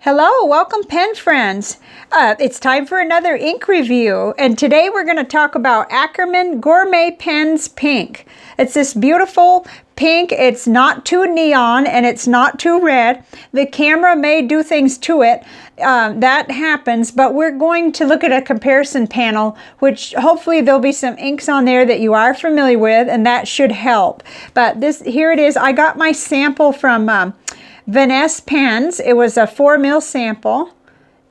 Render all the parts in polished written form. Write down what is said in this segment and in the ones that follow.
Hello, welcome pen friends. It's time for another ink review, and today we're going to talk about Akkerman Gourmet Pens Pink. It's this beautiful pink. It's not too neon and it's not too red. The camera may do things to it. That happens, but we're going to look at a comparison panel, which hopefully there'll be some inks on there that you are familiar with, and that should help. But here it is. I got my sample from Gourmet Pens. It was a 4 ml sample,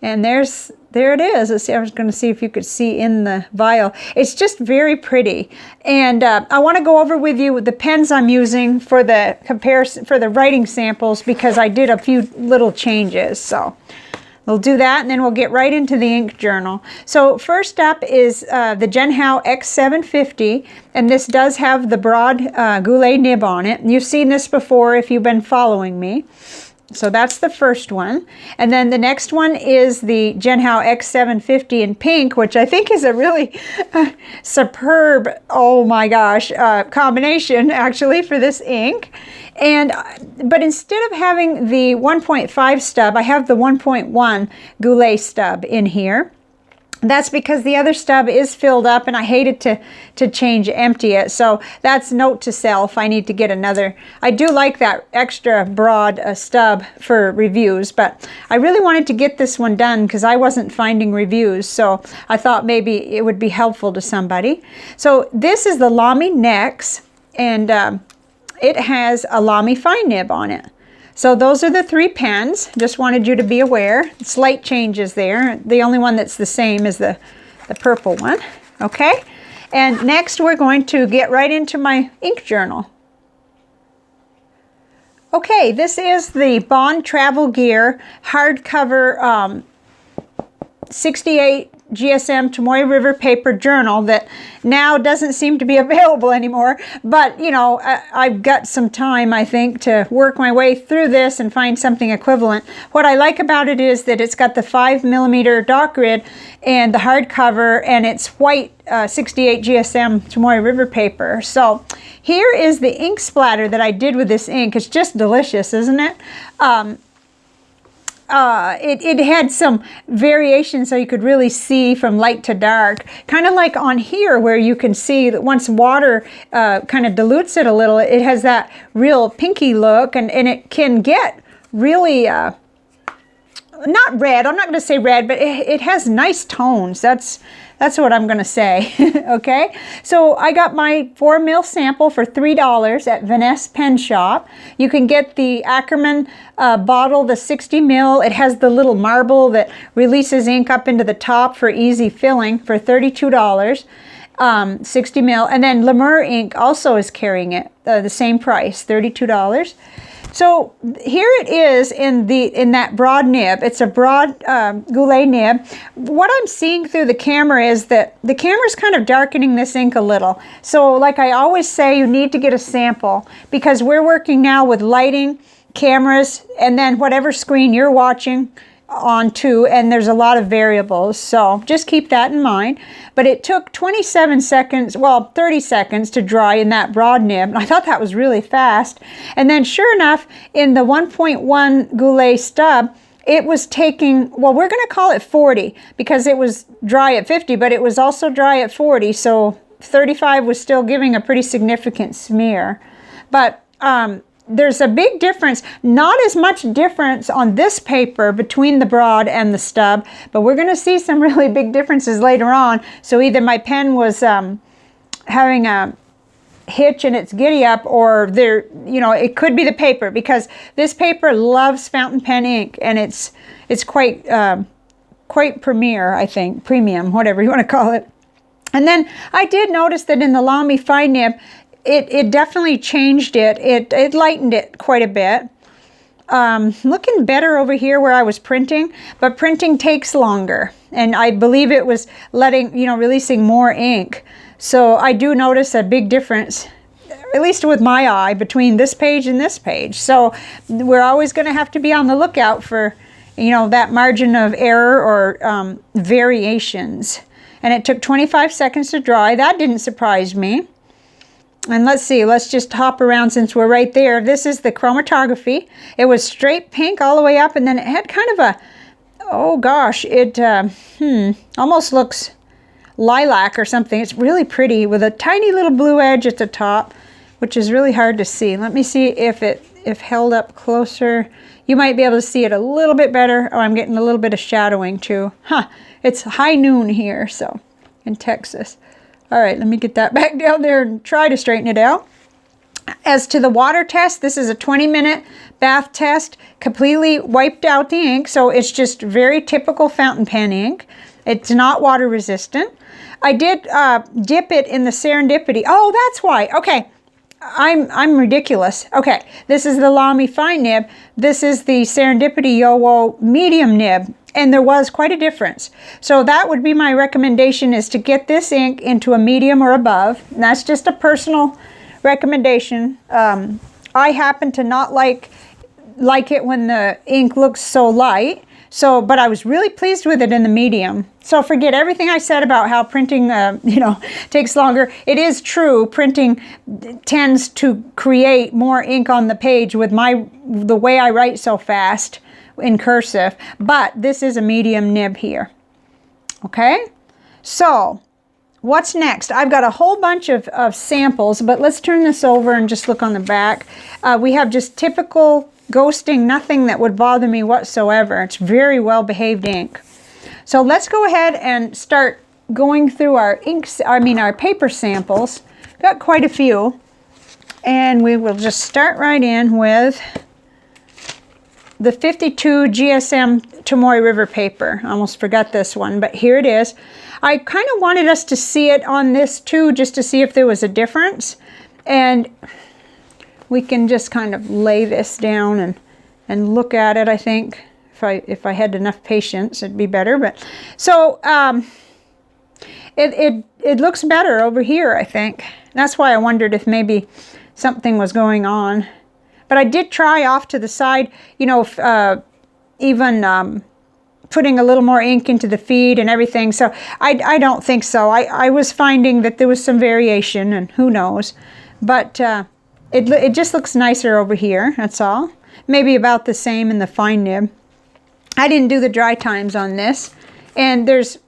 and there it is. Let's see, I was going to see if you could see in the vial. It's just very pretty, and I want to go over with you the pens I'm using for the comparison for the writing samples, because I did a few little changes. So we'll do that, and then we'll get right into the ink journal. So first up is the Genhao X750, and this does have the broad goulet nib on it. You've seen this before if you've been following me. So that's the first one. And then the next one is the Genhao X750 in pink, which I think is a really superb, oh my gosh, combination actually for this ink. But instead of having the 1.5 stub, I have the 1.1 goulet stub in here. That's because the other stub is filled up, and I hated to empty it. So that's note to self. I need to get another. I do like that extra broad stub for reviews, but I really wanted to get this one done because I wasn't finding reviews. So I thought maybe it would be helpful to somebody. So this is the Lamy Nex, and it has a Lamy fine nib on it. So those are the three pens. Just wanted you to be aware. Slight changes there. The only one that's the same is the purple one. Okay? And next we're going to get right into my ink journal. Okay, this is the Bond Travel Gear hardcover 68 GSM Tomoe River paper journal that now doesn't seem to be available anymore, but you know, I've got some time, I think, to work my way through this and find something equivalent. What I like about it is that it's got the 5mm dot grid and the hardcover, and it's white 68 GSM Tomoe River paper. So here is the ink splatter that I did with this ink. It's just delicious, isn't it? It had some variation, so you could really see from light to dark, kind of like on here where you can see that once water kind of dilutes it a little, it has that real pinky look, and it can get really not red. I'm not going to say red, but it has nice tones. That's what I'm going to say. Okay, so I got my 4 ml sample for $3 at Gourmet Pen Shop. You can get the Akkerman bottle, the 60 ml. It has the little marble that releases ink up into the top for easy filling for $32, 60 ml. And then Lemur ink also is carrying it, the same price, $32. So here it is in that broad nib. It's a broad goulet nib. What I'm seeing through the camera is that the camera's kind of darkening this ink a little. So like I always say, you need to get a sample, because we're working now with lighting, cameras, and then whatever screen you're watching on too, and there's a lot of variables, so just keep that in mind. But it took 27 seconds, well 30 seconds to dry in that broad nib, and I thought that was really fast. And then sure enough, in the 1.1 goulet stub, it was taking, well, we're going to call it 40 because it was dry at 50, but it was also dry at 40, so 35 was still giving a pretty significant smear. But there's a big difference, not as much difference on this paper between the broad and the stub, but we're going to see some really big differences later on. So either my pen was having a hitch in its giddy up, or there, you know, it could be the paper, because this paper loves fountain pen ink, and it's quite premier, I think, premium, whatever you want to call it. And then I did notice that in the Lamy fine nib, it definitely changed it. It lightened it quite a bit. Looking better over here where I was printing, but printing takes longer, and I believe it was releasing more ink. So I do notice a big difference, at least with my eye, between this page and this page. So we're always going to have to be on the lookout for, that margin of error or variations. And it took 25 seconds to dry. That didn't surprise me. And let's see, let's just hop around since we're right there. This is the Chromatography. It was straight pink all the way up, and then it had kind of a, oh gosh, it almost looks lilac or something. It's really pretty with a tiny little blue edge at the top, which is really hard to see. Let me see if held up closer. You might be able to see it a little bit better. Oh, I'm getting a little bit of shadowing too. Huh, it's high noon here, so in Texas. All right, let me get that back down there and try to straighten it out. As to the water test, this is a 20-minute bath test, completely wiped out the ink, so it's just very typical fountain pen ink. It's not water resistant. I did dip it in the Serendipity. Oh, that's why. Okay, I'm ridiculous. Okay, this is the Lamy fine nib. This is the Serendipity Yowo medium nib. And there was quite a difference. So that would be my recommendation, is to get this ink into a medium or above. And that's just a personal recommendation. I happen to not like it when the ink looks so light. So, but I was really pleased with it in the medium. So forget everything I said about how printing, takes longer. It is true, printing tends to create more ink on the page with the way I write so fast in cursive, but this is a medium nib here. Okay, so what's next? I've got a whole bunch of samples, but let's turn this over and just look on the back. We have just typical ghosting, nothing that would bother me whatsoever. It's very well behaved ink. So let's go ahead and start going through our our paper samples. Got quite a few, and we will just start right in with the 52 GSM Tomoe River paper. I almost forgot this one, but here it is. I kind of wanted us to see it on this too, just to see if there was a difference. And we can just kind of lay this down and look at it, I think. If I had enough patience, it'd be better. But so it looks better over here, I think. That's why I wondered if maybe something was going on. But I did try off to the side, even putting a little more ink into the feed and everything. So I don't think so. I was finding that there was some variation, and who knows. But it just looks nicer over here, that's all. Maybe about the same in the fine nib. I didn't do the dry times on this. And there's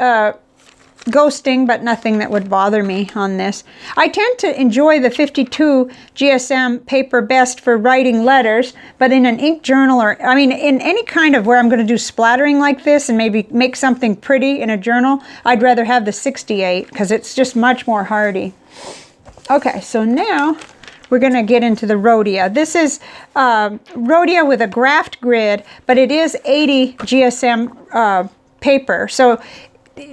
ghosting, but nothing that would bother me on this. I tend to enjoy the 52 GSM paper best for writing letters, but in an ink journal, or in any kind of where I'm going to do splattering like this and maybe make something pretty in a journal, I'd rather have the 68 because it's just much more hardy. Okay, so now we're going to get into the Rhodia. This is Rhodia with a graft grid, but it is 80 GSM paper. So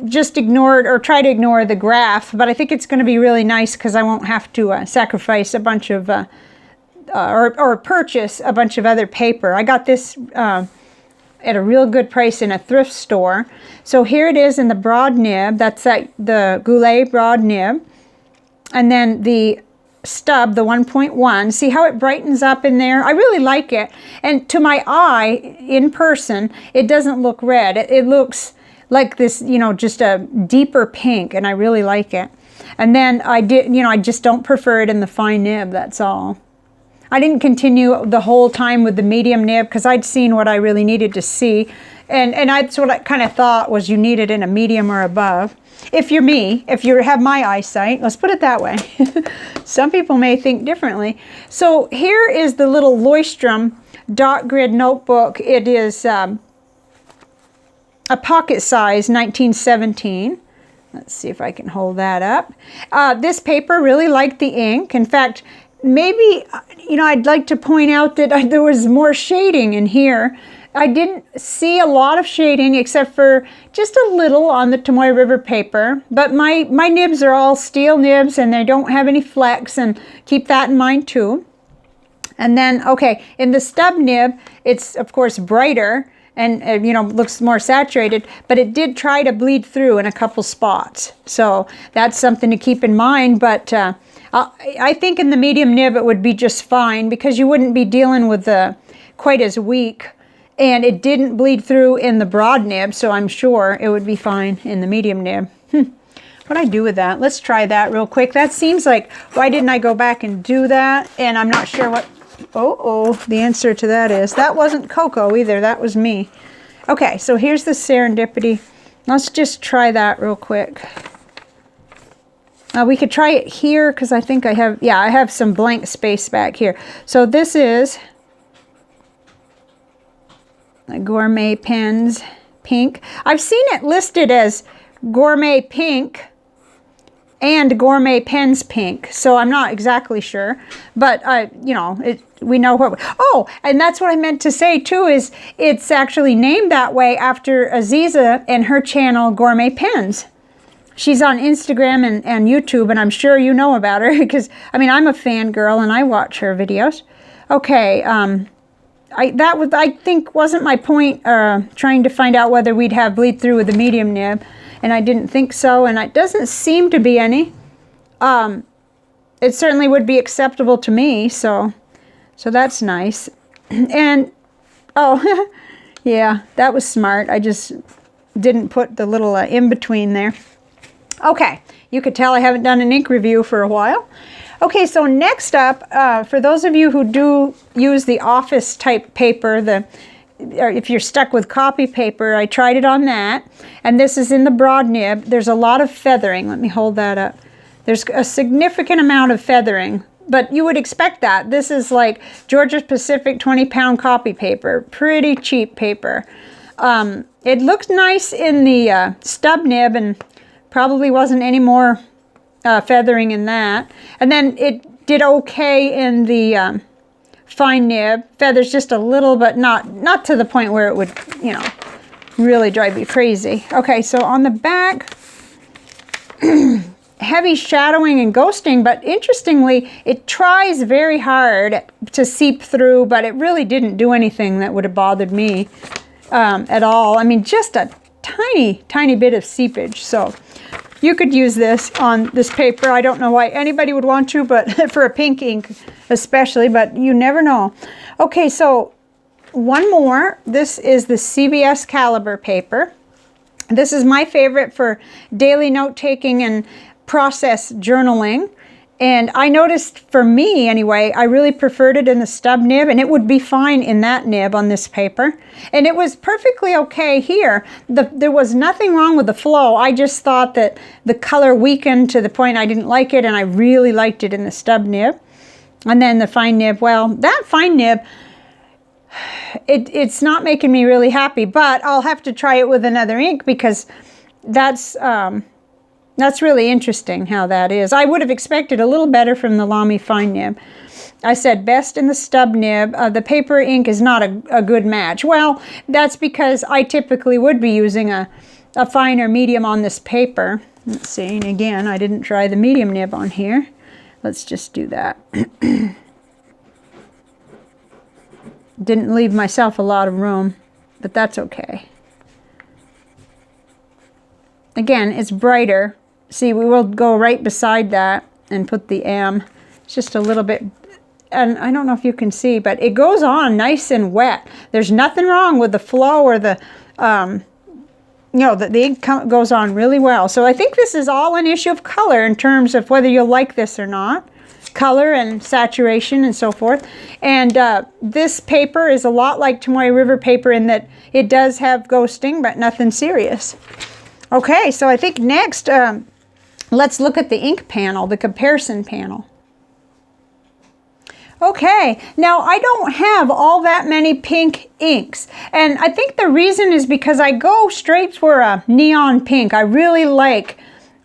just ignore it, or try to ignore the graph, but I think it's going to be really nice because I won't have to sacrifice a bunch of or purchase a bunch of other paper. I got this at a real good price in a thrift store. So here it is in the broad nib. That's the Goulet broad nib, and then the stub, the 1.1. See how it brightens up in there? I really like it, and to my eye in person it doesn't look red. It looks like this, just a deeper pink, and I really like it. And then I just don't prefer it in the fine nib, that's all. I didn't continue the whole time with the medium nib because I'd seen what I really needed to see. And that's what I kind of thought was you need it in a medium or above. If you're me, if you have my eyesight, let's put it that way. Some people may think differently. So here is the little Leuchtturm dot grid notebook. It is a pocket size, 1917. Let's see if I can hold that up. This paper really liked the ink. In fact, maybe, I'd like to point out that there was more shading in here. I didn't see a lot of shading except for just a little on the Tomoe River paper. But my nibs are all steel nibs and they don't have any flecks, and keep that in mind too. And then, okay, in the stub nib, it's of course brighter and looks more saturated, but it did try to bleed through in a couple spots. So that's something to keep in mind, but I think in the medium nib it would be just fine because you wouldn't be dealing with the quite as weak, and it didn't bleed through in the broad nib, so I'm sure it would be fine in the medium nib. What I do with that? Let's try that real quick. That seems like, why didn't I go back and do that? And I'm not sure what, the answer to that is. That wasn't cocoa either, that was me. Okay, so here's the Serendipity. Let's just try that real quick. We could try it here because I think I have some blank space back here. So this is Gourmet Pens Pink. I've seen it listed as Gourmet Pink and Gourmet Pens Pink, so I'm not exactly sure, but you know, we know what. Oh, and that's what I meant to say too, is it's actually named that way after Azizah and her channel Gourmet Pens. She's on Instagram and YouTube, and I'm sure you know about her because I mean I'm a fangirl and I watch her videos. Okay, I think wasn't my point, trying to find out whether we'd have bleed through with the medium nib. And I didn't think so, and it doesn't seem to be any. It certainly would be acceptable to me, so that's nice. And, oh, yeah, that was smart. I just didn't put the little in-between there. Okay, you could tell I haven't done an ink review for a while. Okay, so next up, for those of you who do use the office type paper, or if you're stuck with copy paper, I tried it on that, and this is in the broad nib. There's a lot of feathering. Let me hold that up. There's a significant amount of feathering, but you would expect that. This is like Georgia Pacific 20-pound copy paper, pretty cheap paper. It looked nice in the stub nib, and probably wasn't any more feathering in that. And then it did okay in the fine nib. Feathers just a little, but not to the point where it would, you know, really drive you crazy. Okay, so on the back, heavy shadowing and ghosting, but interestingly, it tries very hard to seep through, but it really didn't do anything that would have bothered me at all. I mean, just a tiny bit of seepage. So you could use this on this paper. I don't know why anybody would want to, but for a pink ink especially, but you never know. Okay, so one more. This is the CVS caliber paper. This is my favorite for daily note-taking and process journaling. And I noticed, for me anyway, I really preferred it in the stub nib, and it would be fine in that nib on this paper. And it was perfectly okay here. There was nothing wrong with the flow. I just thought that the color weakened to the point I didn't like it, and I really liked it in the stub nib. And then the fine nib, well, that fine nib, it's not making me really happy, but I'll have to try it with another ink because that's really interesting how that is. I would have expected a little better from the Lamy fine nib. I said best in the stub nib. The paper ink is not a good match. Well, that's because I typically would be using a fine or medium on this paper. Let's see, and again, I didn't try the medium nib on here. Let's just do that. Didn't leave myself a lot of room, but that's okay. Again, it's brighter. See, we will go right beside that and put the M. It's just a little bit, and I don't know if you can see, but it goes on nice and wet. There's nothing wrong with the flow or the, you know, the ink goes on really well. So I think this is all an issue of color in terms of whether you'll like this or not. Color and saturation and so forth. And this paper is a lot like Tomoe River paper in that it does have ghosting, but nothing serious. Okay, so I think next, let's look at the ink panel, the comparison panel. Okay, now I don't have all that many pink inks, and I think the reason is because I go straight for a neon pink. I really like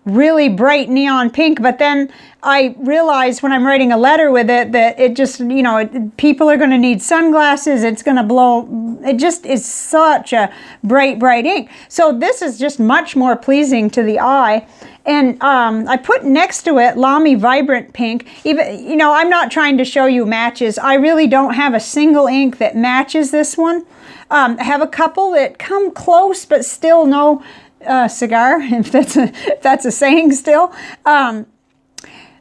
really bright neon pink, but then I realize when I'm writing a letter with it that it just, you know, people are going to need sunglasses, it's going to blow, it just is such a bright ink. So this is just much more pleasing to the eye. And I put next to it Lamy Vibrant Pink. Even, you know, I'm not trying to show you matches. I really don't have a single ink that matches this one. I have a couple that come close, but still no cigar, if that's a saying still.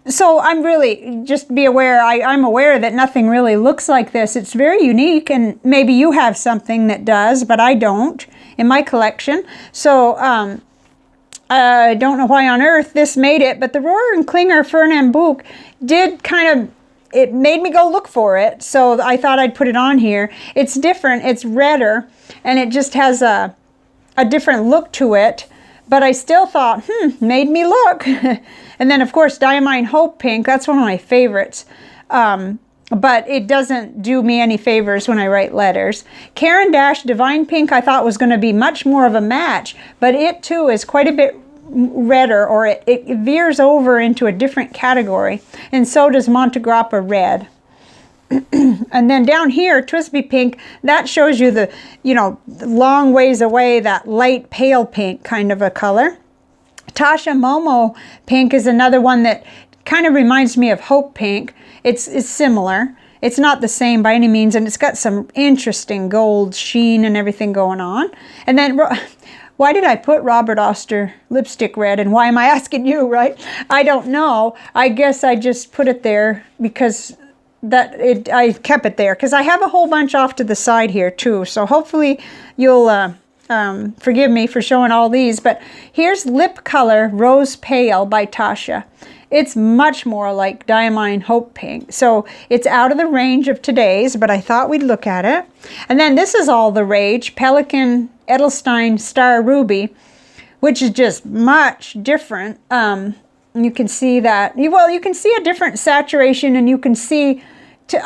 So I'm really, just be aware, I'm aware that nothing really looks like this. It's very unique, and maybe you have something that does, but I don't in my collection. So I don't know why on earth this made it, but the Rohrer and Klinger Fern and Book did kind of, it made me go look for it, so I thought I'd put it on here. It's different, it's redder, and it just has a different look to it, but I still thought, made me look. And then of course Diamine Hope Pink, that's one of my favorites. But it doesn't do me any favors when I write letters. Caran d'Ache Divine Pink I thought was going to be much more of a match, but it too is quite a bit redder, or it veers over into a different category, and so does Montegrappa Red. And then down here, Twisby Pink, that shows you the, long ways away, that light pale pink kind of a color. Tasha Momo Pink is another one that kind of reminds me of Hope Pink. It's similar. It's not the same by any means, and it's got some interesting gold sheen and everything going on. And then, why did I put Robert Oster Lipstick Red, and why am I asking you, right? I don't know. I guess I just put it there because I kept it there because I have a whole bunch off to the side here too. So hopefully you'll forgive me for showing all these. But here's Lip Color Rose Pale by Tasha. It's much more like Diamine Hope Pink. So it's out of the range of today's, but I thought we'd look at it. And then this is all the rage, Pelikan Edelstein Star Ruby, which is just much different. You can see that, well, you can see a different saturation, and you can see,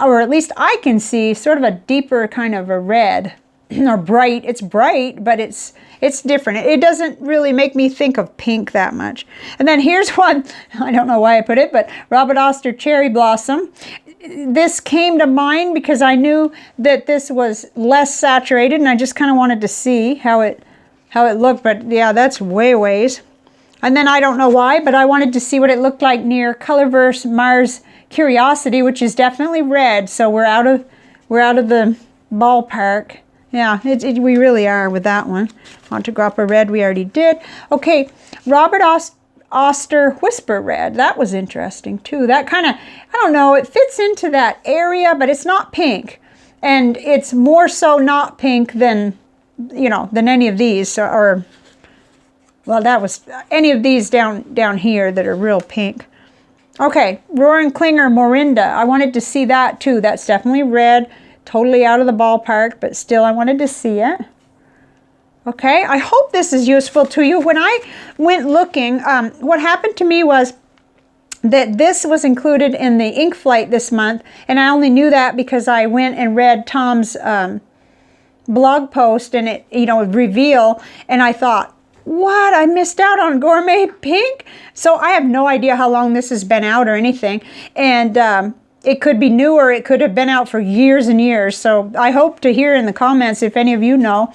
or at least I can see, sort of a deeper kind of a red, or bright. It's bright, but it's different. It doesn't really make me think of pink that much. And then here's one, I don't know why I put it, but Robert Oster Cherry Blossom. This came to mind because I knew that this was less saturated, and I just kind of wanted to see how it looked. But yeah, that's ways. And then I don't know why, but I wanted to see what it looked like near Colorverse Mars Curiosity, which is definitely red. So we're out of the ballpark. Yeah, we really are with that one. Montegrappa Red we already did. Okay, Robert Oster Whisper Red. That was interesting too. That kind of, I don't know, it fits into that area, but it's not pink. And it's more so not pink than, than any of these, or, well, that was any of these down here that are real pink. Okay, Rohrer and Klinger Morinda. I wanted to see that too. That's definitely red. Totally out of the ballpark, but still I wanted to see it. Okay, I hope this is useful to you. When I went looking, what happened to me was that this was included in the ink flight this month, and I only knew that because I went and read Tom's blog post, and it, reveal, and I thought, what? I missed out on Gourmet Pink? So I have no idea how long this has been out or anything, and it could be new, or it could have been out for years and years. So I hope to hear in the comments if any of you know,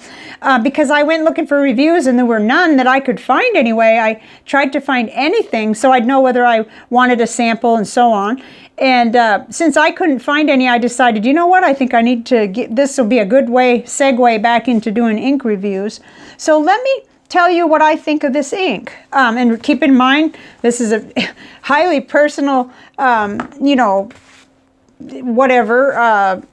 because I went looking for reviews and there were none that I could find anyway. I tried to find anything so I'd know whether I wanted a sample and so on. And since I couldn't find any, I decided, you know what, I think I need to get, this will be a good segue back into doing ink reviews. So let me tell you what I think of this ink. And keep in mind, this is a highly personal, whatever,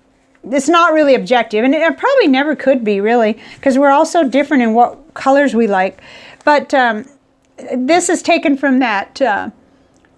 it's not really objective, and it probably never could be really, because we're all so different in what colors we like. But this is taken from that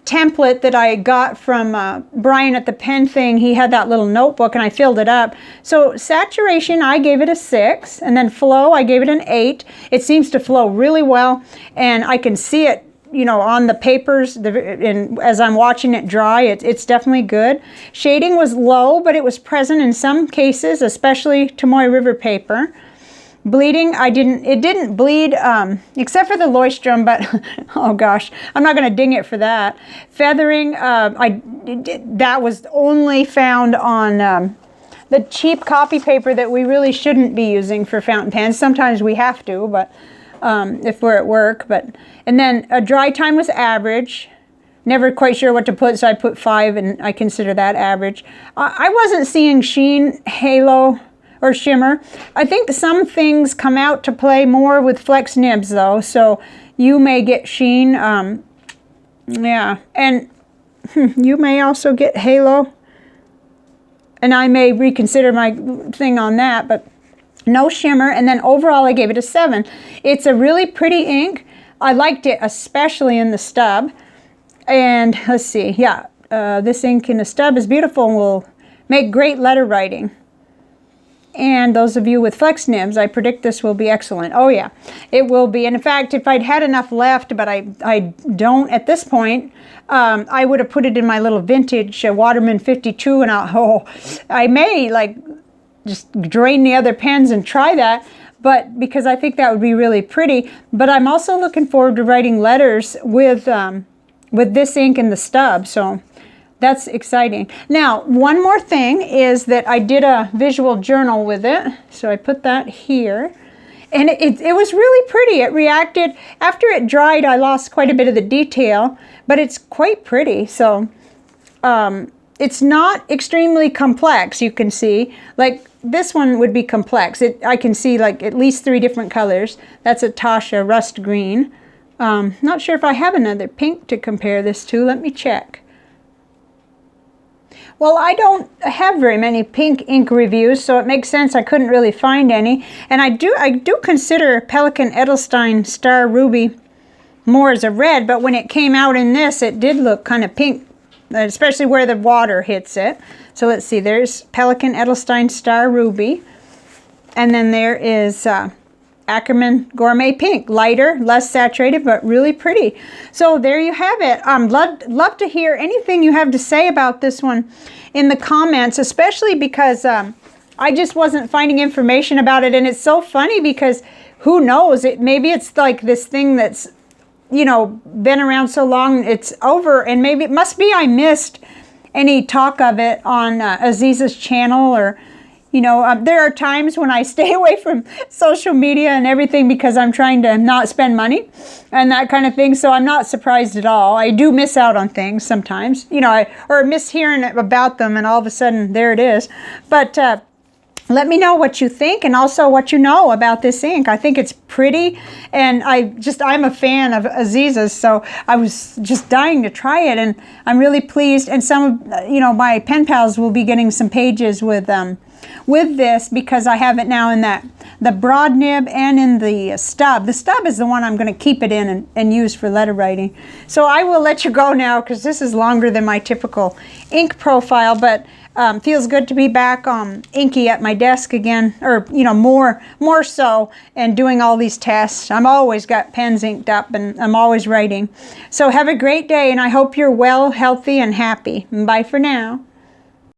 template that I got from Brian at the pen thing. He had that little notebook, and I filled it up. So saturation, I gave it a 6, and then flow, I gave it an 8. It seems to flow really well, and I can see it on the papers, and as I'm watching it dry, it's definitely good. Shading was low, but it was present in some cases, especially Tomoe River paper. Bleeding, it didn't bleed, except for the Leuchtturm, but oh gosh, I'm not going to ding it for that. Feathering, that was only found on the cheap copy paper that we really shouldn't be using for fountain pens. Sometimes we have to, but if we're at work. And then a dry time was average. Never quite sure what to put, so I put 5, and I consider that average. I wasn't seeing sheen, halo, or shimmer. I think some things come out to play more with flex nibs though, so you may get sheen. Yeah, and you may also get halo, and I may reconsider my thing on that, but no shimmer. And then overall I gave it a 7. It's a really pretty ink. I liked it especially in the stub. And let's see, yeah, this ink in the stub is beautiful and will make great letter writing. And those of you with flex nibs, I predict this will be excellent. Oh yeah, it will be. And in fact, if I'd had enough left, but I don't at this point, I would have put it in my little vintage Waterman 52, and I may like just drain the other pens and try that, but because I think that would be really pretty. But I'm also looking forward to writing letters with this ink in the stub, so that's exciting. Now, one more thing is that I did a visual journal with it, so I put that here. And it was really pretty. It reacted, after it dried, I lost quite a bit of the detail, but it's quite pretty. So it's not extremely complex, you can see. Like this one would be complex. I can see like at least 3 different colors. That's a Tasha Rust Green. Not sure if I have another pink to compare this to. Let me check. Well, I don't have very many pink ink reviews, so it makes sense I couldn't really find any. And I do consider Pelikan Edelstein Star Ruby more as a red, but when it came out in this, it did look kind of pink, especially where the water hits it. So let's see, there's Pelikan Edelstein Star Ruby. And then there is Akkerman Gourmet Pink, lighter, less saturated, but really pretty. So there you have it. Love to hear anything you have to say about this one in the comments, especially because I just wasn't finding information about it. And it's so funny because who knows, maybe it's like this thing that's, you know, been around so long it's over, and maybe it must be I missed any talk of it on Azizah's channel, or you know, there are times when I stay away from social media and everything because I'm trying to not spend money and that kind of thing. So I'm not surprised at all. I do miss out on things sometimes, you know, or miss hearing I'm and all of a sudden there it is. But let me know what you think and also what you know about this ink. I think it's pretty, and I'm a fan of Azizah's, so I was just dying to try it, and I'm really pleased. And some of, you know, my pen pals will be getting some pages with this because I have it now in the broad nib and in the stub. The stub is the one I'm going to keep it in and use for letter writing. So I will let you go now because this is longer than my typical ink profile, but feels good to be back inky at my desk again, or you know, more so, and doing all these tests. I'm always got pens inked up and I'm always writing. So have a great day, and I hope you're well, healthy, and happy. Bye for now.